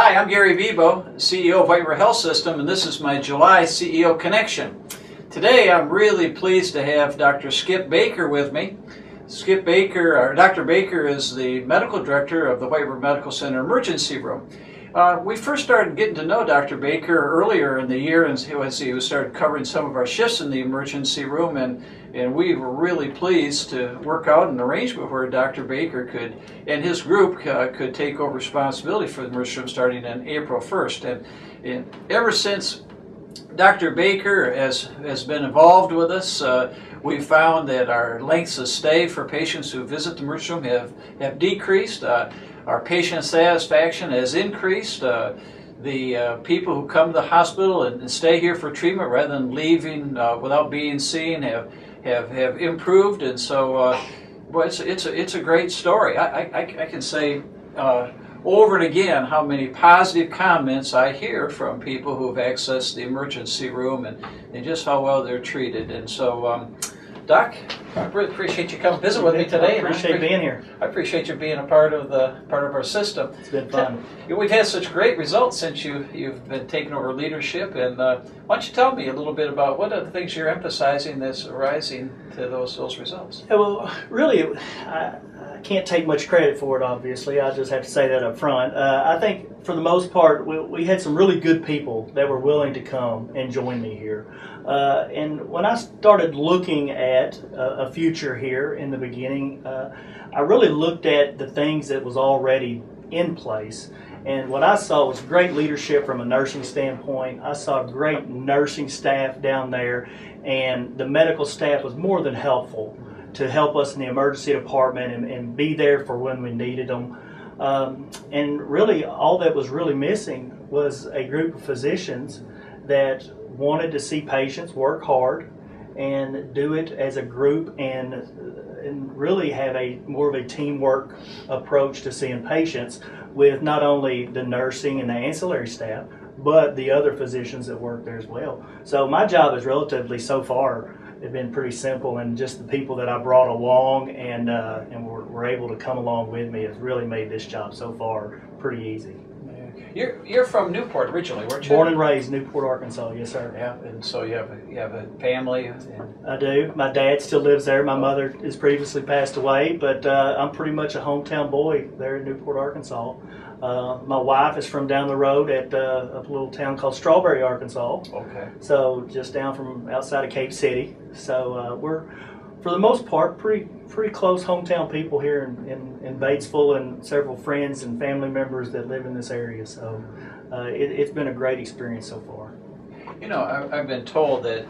Hi, I'm Gary Bebow, CEO of WRHS Health System, and this is my July CEO Connection. Today I'm really pleased to have Dr. Skip Baker with me. Skip Baker, or Dr. Baker, is the medical director of the White River Medical Center Emergency Room. We first started getting to know Dr. Baker earlier in the year as he started covering some of our shifts in the emergency room, and we were really pleased to work out an arrangement where Dr. Baker could, and his group could take over responsibility for the emergency room starting on April 1st. And ever since Dr. Baker has been involved with us, we found that our lengths of stay for patients who visit the emergency room have decreased. Our patient satisfaction has increased. The people who come to the hospital and stay here for treatment rather than leaving without being seen have improved, and so well, it's a great story. I can say over and again how many positive comments I hear from people who have accessed the emergency room and just how well they're treated. And so, Doc, I really appreciate you coming visit with me today. I appreciate being here. I appreciate you being a part of our system. It's been fun. We've had such great results since you've been taking over leadership. And why don't you tell me a little bit about what are the things you're emphasizing that's arising to those results? Yeah, well, really, I can't take much credit for it, obviously. I just have to say that up front. I think for the most part, we had some really good people that were willing to come and join me here. And when I started looking at a future here in the beginning, I really looked at the things that was already in place. And what I saw was great leadership from a nursing standpoint. I saw great nursing staff down there, and the medical staff was more than helpful to help us in the emergency department and be there for when we needed them. And really, all that was really missing was a group of physicians that wanted to see patients work hard and do it as a group and really have more of a teamwork approach to seeing patients with not only the nursing and the ancillary staff, but the other physicians that work there as well. So my job is relatively, so far, it's been pretty simple, and just the people that I brought along and were able to come along with me has really made this job so far pretty easy. You're from Newport originally, weren't you? Born and raised Newport, Arkansas. Yes, sir. Yeah, and so you have a family. I do. My dad still lives there. My mother has previously passed away, but I'm pretty much a hometown boy there in Newport, Arkansas. My wife is from down the road at a little town called Strawberry, Arkansas. Okay. So just down from outside of Cape City. So we're, for the most part, pretty close hometown people here in Batesville, and several friends and family members that live in this area. So it's been a great experience so far. You know, I've been told that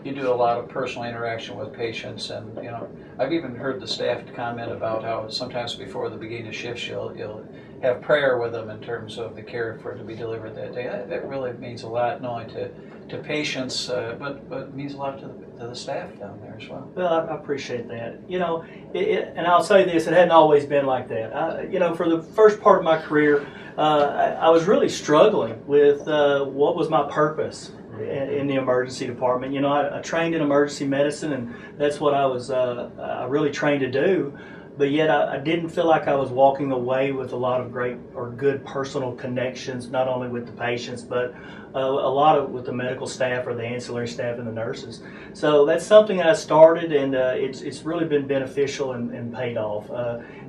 you do a lot of personal interaction with patients, and you know, I've even heard the staff comment about how sometimes before the beginning of shifts you'll have prayer with them in terms of the care for it to be delivered that day. That really means a lot, not only to patients, but it means a lot to the staff down there as well. Well, I appreciate that. You know, and I'll say this, it hadn't always been like that. You know, for the first part of my career, I was really struggling with what was my purpose in the emergency department. You know, I trained in emergency medicine, and that's what I really trained to do. But yet I didn't feel like I was walking away with a lot of great or good personal connections, not only with the patients, but a lot with the medical staff or the ancillary staff and the nurses. So that's something that I started, and it's really been beneficial and paid off.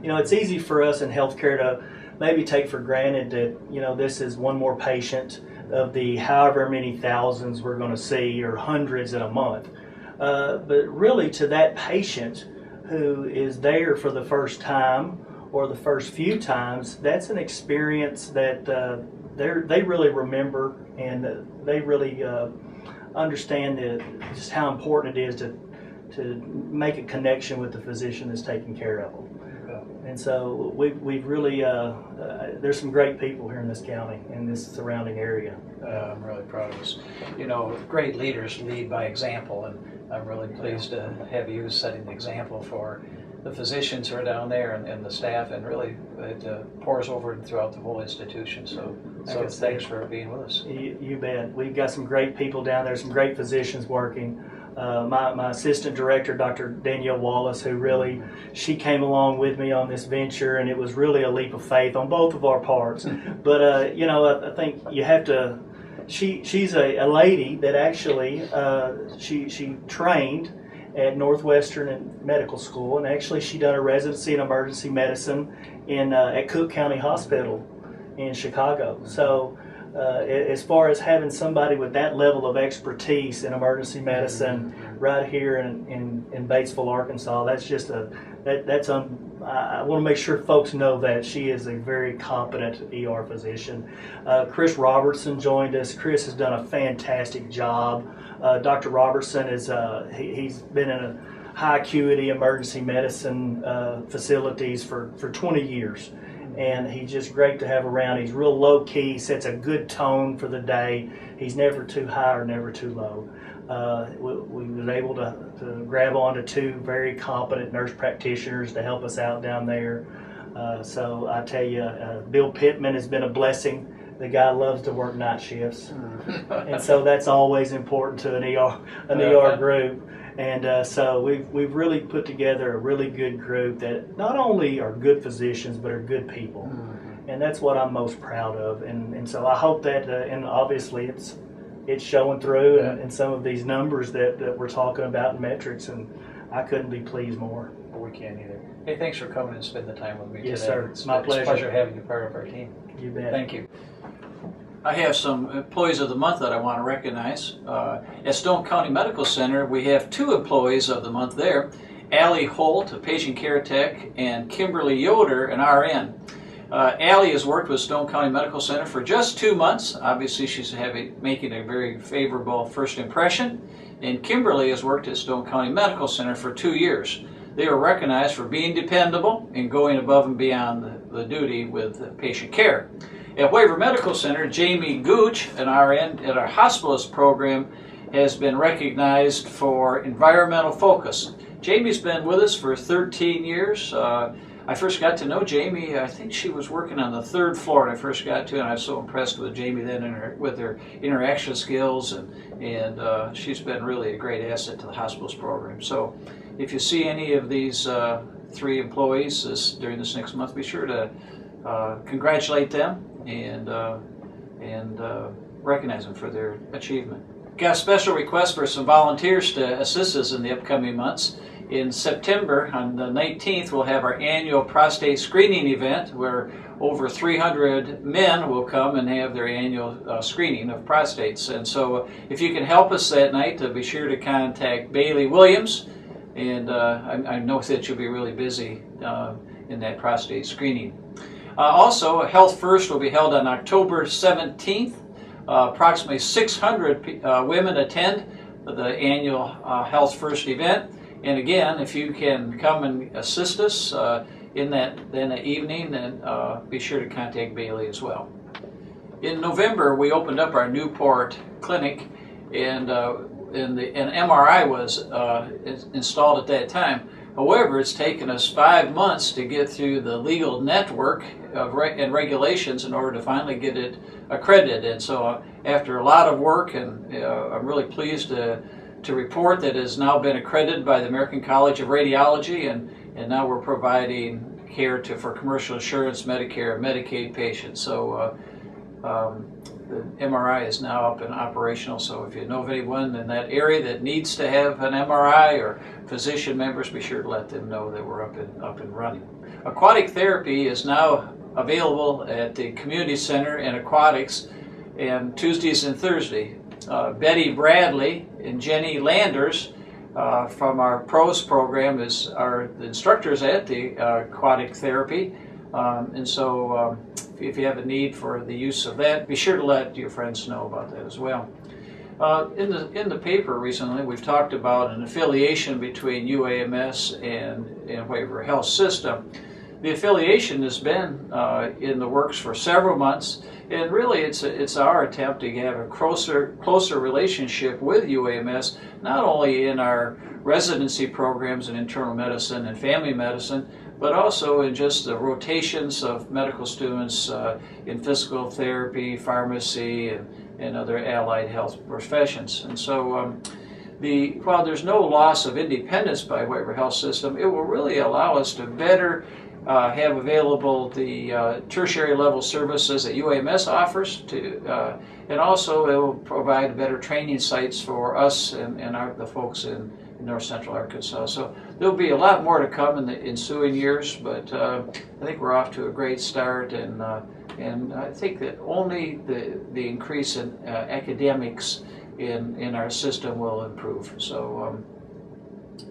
You know, it's easy for us in healthcare to maybe take for granted that, you know, this is one more patient of the however many thousands we're going to see, or hundreds in a month. But really, to that patient who is there for the first time or the first few times, that's an experience that they really remember, and they really understand just how important it is to make a connection with the physician that's taking care of them. And so we've really, there's some great people here in this county, in this surrounding area. I'm really proud of us. You know, great leaders lead by example, and I'm really pleased to have you setting the example for the physicians who are down there and the staff, and really it pours over throughout the whole institution. So thanks for being with us. You bet. We've got some great people down there, some great physicians working. My assistant director, Dr. Danielle Wallace, who really, she came along with me on this venture, and it was really a leap of faith on both of our parts. But you know, I think you have to. She's a lady that actually she trained at Northwestern Medical School, and actually she done a residency in emergency medicine at Cook County Hospital in Chicago. So as far as having somebody with that level of expertise in emergency medicine right here in Batesville, Arkansas, that's just I want to make sure folks know that she is a very competent ER physician. Chris Robertson joined us. Chris has done a fantastic job. Dr. Robertson he's been in a high acuity emergency medicine facilities for 20 years. And he's just great to have around. He's real low key, sets a good tone for the day. He's never too high or never too low. We was able to grab onto two very competent nurse practitioners to help us out down there. So I tell you, Bill Pittman has been a blessing. The guy loves to work night shifts, and so that's always important to an ER group. And so we've really put together a really good group that not only are good physicians but are good people, and that's what I'm most proud of. And so I hope that, and obviously it's showing through in some of these numbers that we're talking about in metrics, and I couldn't be pleased more. We can't either. Hey, thanks for coming and spending the time with me today. Yes, sir. It's my pleasure. It's a pleasure having you part of our team. You bet. Thank you. I have some employees of the month that I want to recognize. At Stone County Medical Center, we have 2 employees of the month there. Allie Holt, a patient care tech, and Kimberly Yoder, an RN. Allie has worked with Stone County Medical Center for just 2 months. Obviously, she's making a very favorable first impression. And Kimberly has worked at Stone County Medical Center for 2 years. They are recognized for being dependable and going above and beyond the duty with patient care. At Waiver Medical Center, Jamie Gooch, an RN at our hospitalist program, has been recognized for environmental focus. Jamie's been with us for 13 years. I first got to know Jamie, I think she was working on the 3rd floor when I first got to, and I was so impressed with Jamie then with her interaction skills, and she's been really a great asset to the hospitalist program. So if you see any of these 3 employees during this next month, be sure to congratulate them and recognize them for their achievement. Got a special request for some volunteers to assist us in the upcoming months. In September, on the 19th, we'll have our annual prostate screening event where over 300 men will come and have their annual screening of prostates. And so if you can help us that night, be sure to contact Bailey Williams. And I know that you'll be really busy in that prostate screening. Also, Health First will be held on October 17th. Approximately 600 women attend the annual Health First event. And again, if you can come and assist us in that evening, then be sure to contact Bailey as well. In November, we opened up our Newport clinic, and an MRI was installed at that time. However, it's taken us 5 months to get through the legal network and regulations in order to finally get it accredited. And so after a lot of work, and I'm really pleased to report that it has now been accredited by the American College of Radiology, and now we're providing care for commercial insurance, Medicare, and Medicaid patients. So the MRI is now up and operational, so if you know of anyone in that area that needs to have an MRI or physician members, be sure to let them know that we're up and running. Aquatic therapy is now available at the Community Center and Aquatics on Tuesdays and Thursdays. Betty Bradley and Jenny Landers from our PROS program are the instructors at the aquatic therapy. And so if you have a need for the use of that, be sure to let your friends know about that as well. In the paper recently, we've talked about an affiliation between UAMS and Waiver Health System. The affiliation has been in the works for several months, and really it's our attempt to have a closer relationship with UAMS, not only in our residency programs in internal medicine and family medicine, but also in just the rotations of medical students in physical therapy, pharmacy, and other allied health professions. And so while there's no loss of independence by White River Health System, it will really allow us to better have available the tertiary level services that UAMS offers, and also it will provide better training sites for us and the folks in North Central Arkansas. So there'll be a lot more to come in the ensuing years, but I think we're off to a great start, and I think that only the increase in academics in our system will improve. So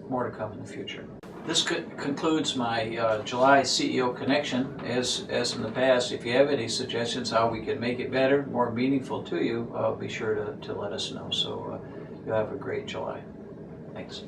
more to come in the future. This concludes my July CEO Connection. As in the past, if you have any suggestions how we can make it better, more meaningful to you, be sure to let us know. So you have a great July. Thanks.